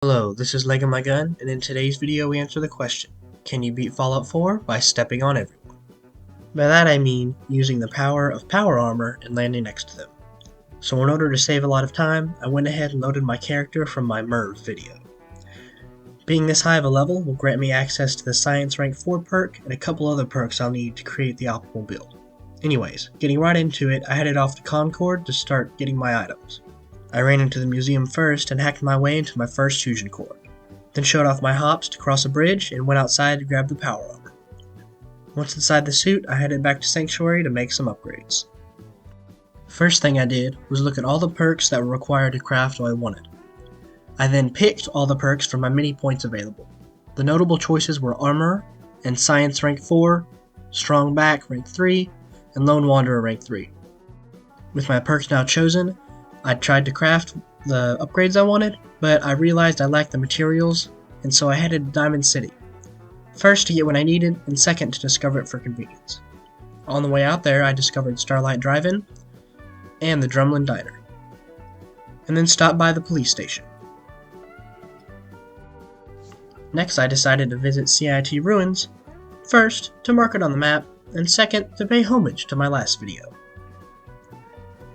Hello, this is Legomygun, and in today's video we answer the question, can you beat Fallout 4 by stepping on everyone? By that I mean using the power of power armor and landing next to them. So in order to save a lot of time, I went ahead and loaded my character from my MERV video. Being this high of a level will grant me access to the Science Rank 4 perk and a couple other perks I'll need to create the optimal build. Anyways, getting right into it, I headed off to Concord to start getting my items. I ran into the museum first and hacked my way into my first fusion core, then showed off my hops to cross a bridge and went outside to grab the power armor. Once inside the suit, I headed back to Sanctuary to make some upgrades. First thing I did was look at all the perks that were required to craft what I wanted. I then picked all the perks from my mini points available. The notable choices were Armor and Science Rank 4, Strong Back Rank 3, and Lone Wanderer Rank 3. With my perks now chosen, I tried to craft the upgrades I wanted, but I realized I lacked the materials, and so I headed to Diamond City. First to get what I needed, and second to discover it for convenience. On the way out there, I discovered Starlight Drive-In and the Drumlin Diner, and then stopped by the police station. Next, I decided to visit CIT Ruins, first to mark it on the map, and second to pay homage to my last video.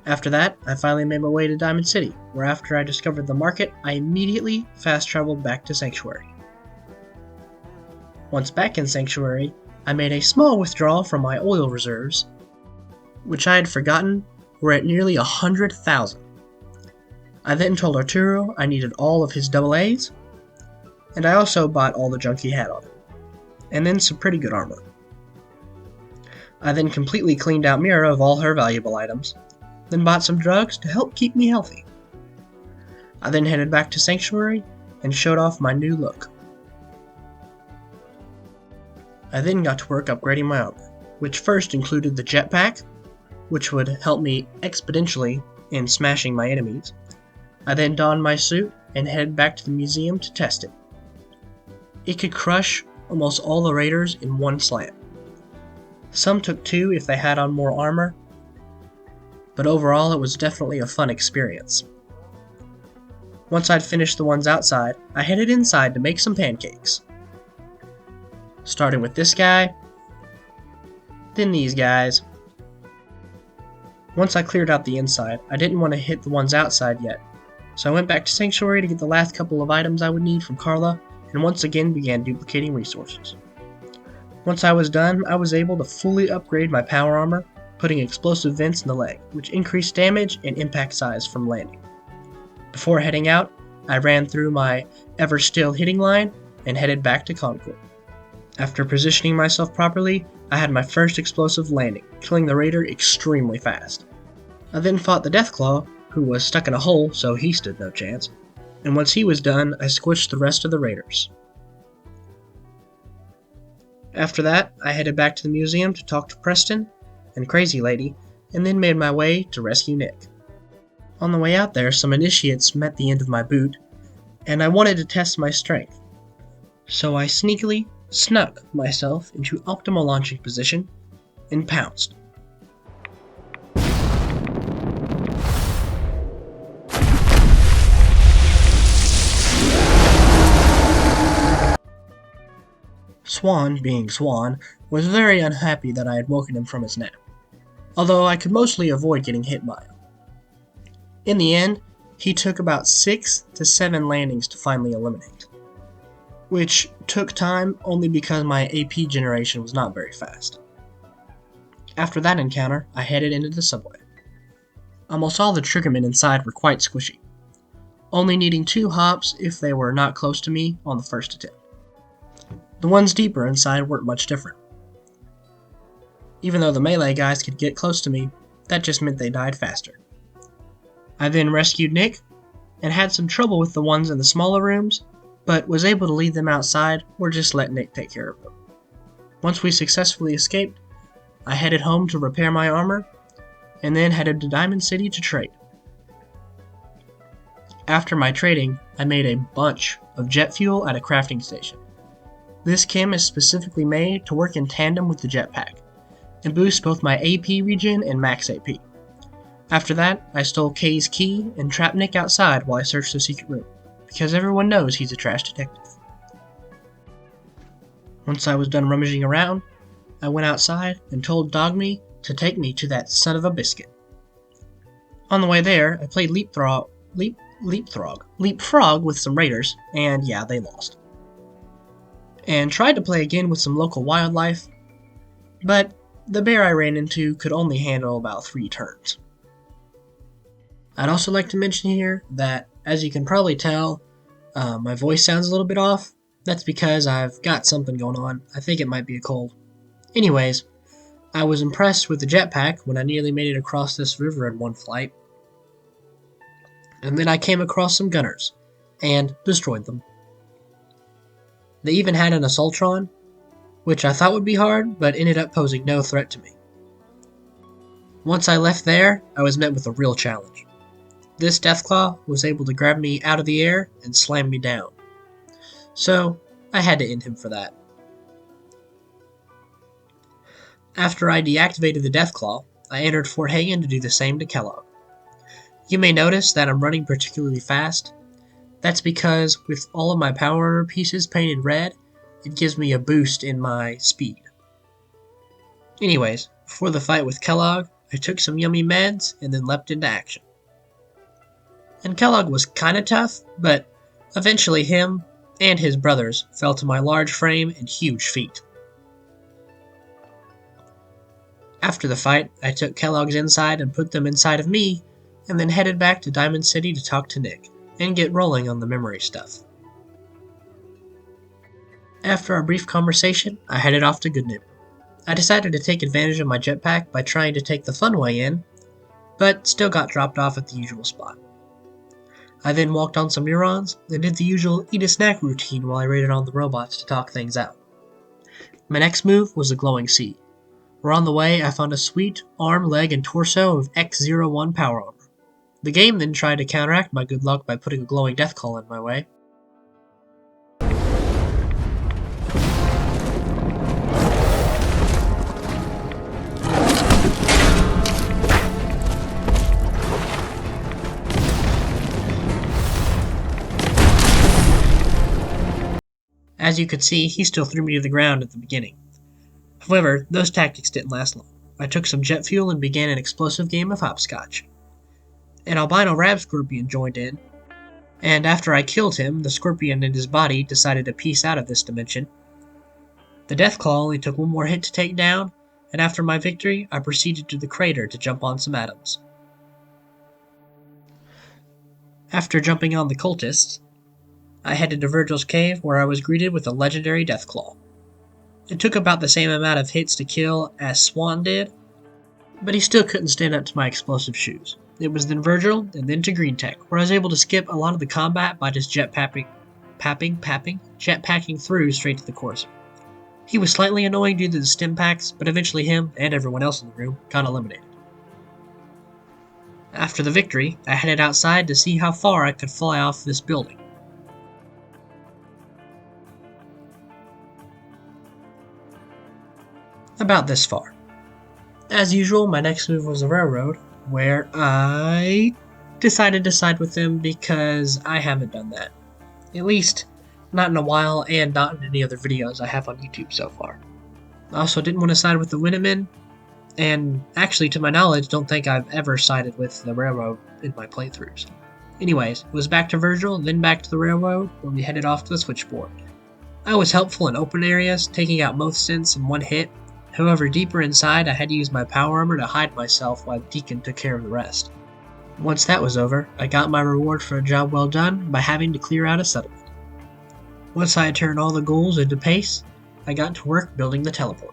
After that, I finally made my way to Diamond City, where after I discovered the market, I immediately fast traveled back to Sanctuary. Once back in Sanctuary, I made a small withdrawal from my oil reserves, which I had forgotten were at nearly 100,000. I then told Arturo I needed all of his AA's, and I also bought all the junk he had on him, and then some pretty good armor. I then completely cleaned out Mira of all her valuable items, then bought some drugs to help keep me healthy. I then headed back to Sanctuary and showed off my new look. I then got to work upgrading my armor, which first included the jetpack, which would help me exponentially in smashing my enemies. I then donned my suit and headed back to the museum to test it. It could crush almost all the raiders in one slam. Some took two if they had on more armor, but overall it was definitely a fun experience. Once I'd finished the ones outside, I headed inside to make some pancakes. Starting with this guy, then these guys. Once I cleared out the inside, I didn't want to hit the ones outside yet, so I went back to Sanctuary to get the last couple of items I would need from Carla, and once again began duplicating resources. Once I was done, I was able to fully upgrade my power armor, putting explosive vents in the leg, which increased damage and impact size from landing. Before heading out, I ran through my ever-still hitting line and headed back to Concord. After positioning myself properly, I had my first explosive landing, killing the raider extremely fast. I then fought the Deathclaw, who was stuck in a hole, so he stood no chance, and once he was done, I squished the rest of the raiders. After that, I headed back to the museum to talk to Preston and Crazy Lady, and then made my way to rescue Nick. On the way out there, some initiates met the end of my boot, and I wanted to test my strength. So I sneakily snuck myself into optimal launching position and pounced. Swan, being Swan, was very unhappy that I had woken him from his nap, although I could mostly avoid getting hit by him. In the end, he took about 6 to 7 landings to finally eliminate, which took time only because my AP generation was not very fast. After that encounter, I headed into the subway. Almost all the triggermen inside were quite squishy, only needing 2 hops if they were not close to me on the first attempt. The ones deeper inside weren't much different. Even though the melee guys could get close to me, that just meant they died faster. I then rescued Nick, and had some trouble with the ones in the smaller rooms, but was able to lead them outside or just let Nick take care of them. Once we successfully escaped, I headed home to repair my armor, and then headed to Diamond City to trade. After my trading, I made a bunch of jet fuel at a crafting station. This chem is specifically made to work in tandem with the jetpack, and boost both my AP regen and max AP. After that, I stole Kay's key and trapped Nick outside while I searched the secret room, because everyone knows he's a trash detective. Once I was done rummaging around, I went outside and told Dogme to take me to that son of a biscuit. On the way there, I played leapfrog with some raiders, and yeah, they lost. And tried to play again with some local wildlife, but the bear I ran into could only handle about 3 turns. I'd also like to mention here that, as you can probably tell, my voice sounds a little bit off. That's because I've got something going on. I think it might be a cold. Anyways, I was impressed with the jetpack when I nearly made it across this river in one flight. And then I came across some gunners and destroyed them. They even had an assaultron, which I thought would be hard, but ended up posing no threat to me. Once I left there, I was met with a real challenge. This Deathclaw was able to grab me out of the air and slam me down. So, I had to end him for that. After I deactivated the Deathclaw, I entered Fort Hagen to do the same to Kellogg. You may notice that I'm running particularly fast. That's because with all of my power armor pieces painted red, it gives me a boost in my speed. Anyways, before the fight with Kellogg, I took some yummy meds and then leapt into action. And Kellogg was kinda tough, but eventually him and his brothers fell to my large frame and huge feet. After the fight, I took Kellogg's inside and put them inside of me, and then headed back to Diamond City to talk to Nick and get rolling on the memory stuff. After our brief conversation, I headed off to Goodneighbor. I decided to take advantage of my jetpack by trying to take the fun way in, but still got dropped off at the usual spot. I then walked on some neurons and did the usual eat a snack routine while I raided on the robots to talk things out. My next move was the glowing sea, where on the way I found a sweet arm, leg, and torso of X-01 power armor. The game then tried to counteract my good luck by putting a glowing Deathclaw in my way. As you could see, he still threw me to the ground at the beginning. However, those tactics didn't last long. I took some jet fuel and began an explosive game of hopscotch. An albino rab scorpion joined in, and after I killed him, the scorpion and his body decided to peace out of this dimension. The Deathclaw only took one more hit to take down, and after my victory, I proceeded to the crater to jump on some atoms. After jumping on the cultists, I headed to Virgil's cave where I was greeted with a legendary Deathclaw. It took about the same amount of hits to kill as Swan did, but he still couldn't stand up to my explosive shoes. It was then Virgil, and then to Green Tech, where I was able to skip a lot of the combat by just jetpacking through straight to the course. He was slightly annoying due to the stim packs, but eventually him, and everyone else in the room, got eliminated. After the victory, I headed outside to see how far I could fly off this building. About this far. As usual, my next move was the railroad, where I decided to side with them because I haven't done that. At least, not in a while, and not in any other videos I have on YouTube so far. I also didn't want to side with the Minutemen, and actually, to my knowledge, don't think I've ever sided with the railroad in my playthroughs. Anyways, it was back to Virgil, then back to the railroad, where we headed off to the switchboard. I was helpful in open areas, taking out most synths in one hit. However, deeper inside, I had to use my power armor to hide myself while Deacon took care of the rest. Once that was over, I got my reward for a job well done by having to clear out a settlement. Once I had turned all the ghouls into paste, I got to work building the teleporter.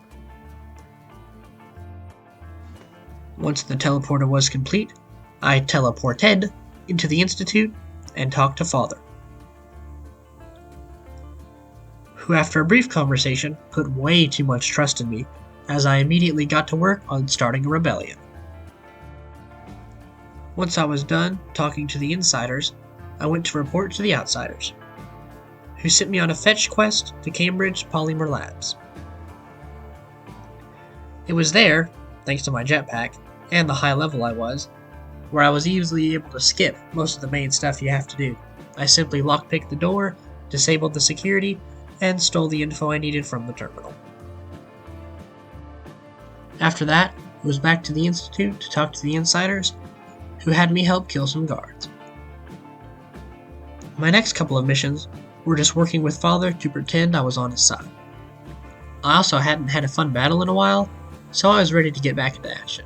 Once the teleporter was complete, I teleported into the Institute and talked to Father, who after a brief conversation put way too much trust in me, as I immediately got to work on starting a rebellion. Once I was done talking to the insiders, I went to report to the outsiders, who sent me on a fetch quest to Cambridge Polymer Labs. It was there, thanks to my jetpack, and the high level I was, where I was easily able to skip most of the main stuff you have to do, I simply lockpicked the door, disabled the security, and stole the info I needed from the terminal. After that, I was back to the Institute to talk to the insiders, who had me help kill some guards. My next couple of missions were just working with Father to pretend I was on his side. I also hadn't had a fun battle in a while, so I was ready to get back into action,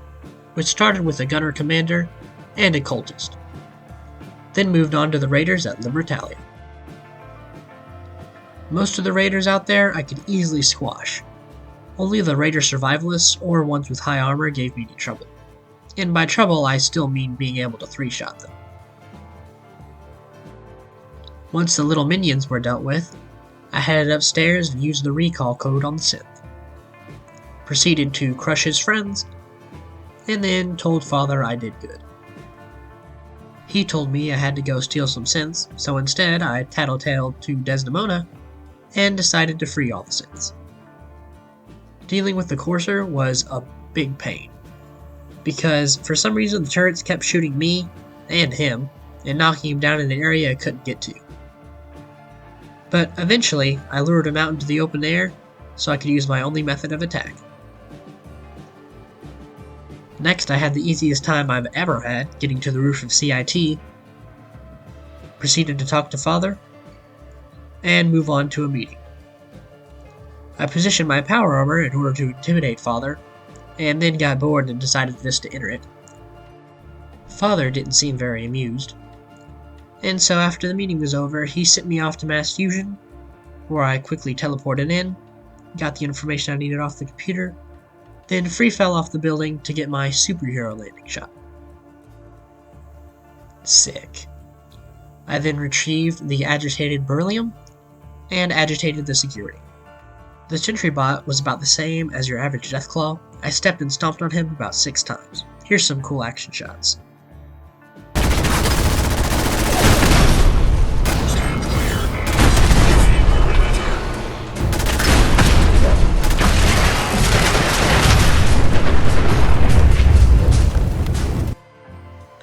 which started with a gunner commander and a cultist. Then moved on to the raiders at Libertalia. Most of the raiders out there I could easily squash. Only the raider survivalists or ones with high armor gave me any trouble. And by trouble I still mean being able to 3-shot them. Once the little minions were dealt with, I headed upstairs and used the recall code on the synth. Proceeded to crush his friends, and then told Father I did good. He told me I had to go steal some synths, so instead I tattletaled to Desdemona and decided to free all the synths. Dealing with the Courser was a big pain, because for some reason the turrets kept shooting me and him and knocking him down in an area I couldn't get to. But eventually I lured him out into the open air so I could use my only method of attack. Next, I had the easiest time I've ever had getting to the roof of CIT, proceeded to talk to Father, and move on to a meeting. I positioned my power armor in order to intimidate Father, and then got bored and decided just to enter it. Father didn't seem very amused, and so after the meeting was over, he sent me off to Mass Fusion, where I quickly teleported in, got the information I needed off the computer, then free fell off the building to get my superhero landing shot. Sick. I then retrieved the agitated beryllium and agitated the security. The sentry bot was about the same as your average Deathclaw. I stepped and stomped on him about 6 times. Here's some cool action shots.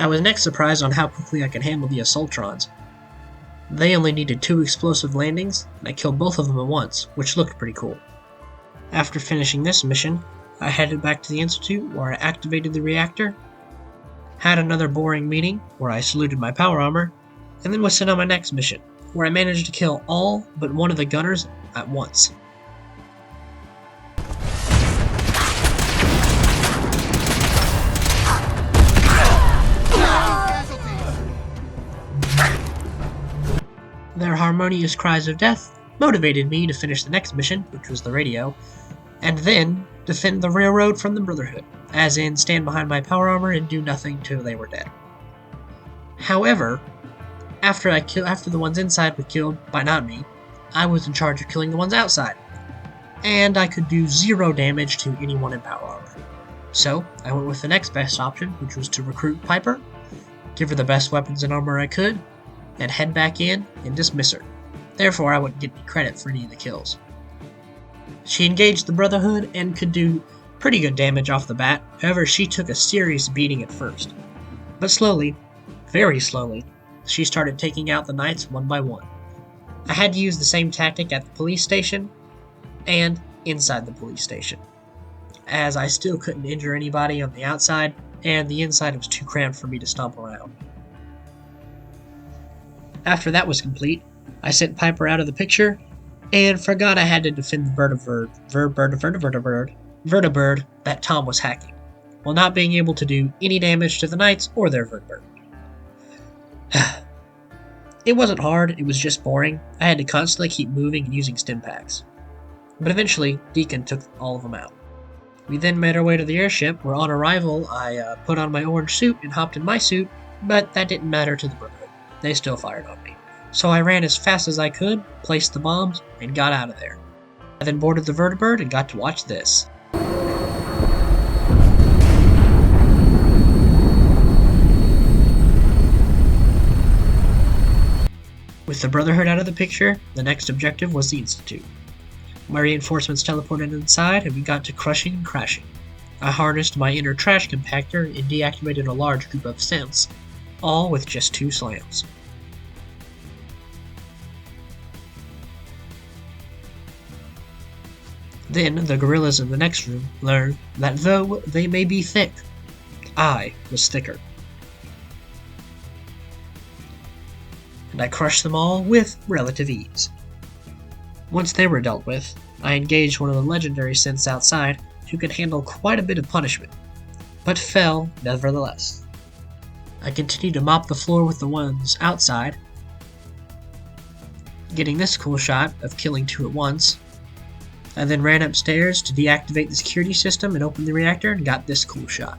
I was next surprised on how quickly I could handle the Assaultrons. They only needed 2 explosive landings, and I killed both of them at once, which looked pretty cool. After finishing this mission, I headed back to the Institute where I activated the reactor, had another boring meeting where I saluted my power armor, and then was sent on my next mission, where I managed to kill all but one of the gunners at once. Their harmonious cries of death motivated me to finish the next mission, which was the radio, and then defend the railroad from the Brotherhood, as in stand behind my power armor and do nothing till they were dead. However, after the ones inside were killed by not me, I was in charge of killing the ones outside, and I could do 0 damage to anyone in power armor. So I went with the next best option, which was to recruit Piper, give her the best weapons and armor I could, and head back in and dismiss her. Therefore, I wouldn't get any credit for any of the kills. She engaged the Brotherhood and could do pretty good damage off the bat. However, she took a serious beating at first. But slowly, very slowly, she started taking out the Knights one by one. I had to use the same tactic at the police station and inside the police station, as I still couldn't injure anybody on the outside, and the inside was too cramped for me to stomp around. After that was complete, I sent Piper out of the picture, and forgot I had to defend the vertibird that Tom was hacking, while not being able to do any damage to the Knights or their vertibird. It wasn't hard, it was just boring. I had to constantly keep moving and using stim packs. But eventually, Deacon took all of them out. We then made our way to the airship, where on arrival, I put on my orange suit and hopped in my suit, but that didn't matter to the Brotherhood. They still fired on me. So I ran as fast as I could, placed the bombs, and got out of there. I then boarded the vertibird and got to watch this. With the Brotherhood out of the picture, the next objective was the Institute. My reinforcements teleported inside and we got to crushing and crashing. I harnessed my inner trash compactor and deactivated a large group of synths, all with just 2 slams. Then the gorillas in the next room learned that though they may be thick, I was thicker. And I crushed them all with relative ease. Once they were dealt with, I engaged one of the legendary synths outside who could handle quite a bit of punishment, but fell nevertheless. I continued to mop the floor with the ones outside, getting this cool shot of killing two at once. I then ran upstairs to deactivate the security system and open the reactor and got this cool shot.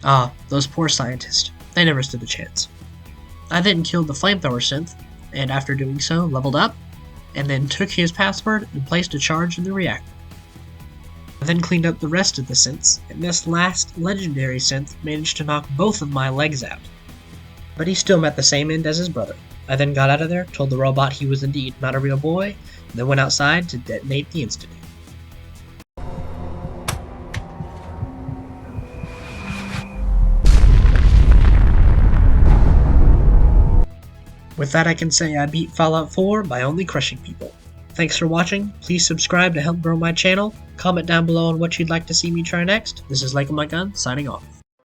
Ah, those poor scientists. They never stood a chance. I then killed the flamethrower synth, and after doing so, leveled up, and then took his password and placed a charge in the reactor. I then cleaned up the rest of the synths, and this last legendary synth managed to knock both of my legs out. But he still met the same end as his brother. I then got out of there, told the robot he was indeed not a real boy, and then went outside to detonate the insta-nuke. With that, I can say I beat Fallout 4 by only crushing people. Thanks for watching, please subscribe to help grow my channel, comment down below on what you'd like to see me try next. This is Legomygun, signing off.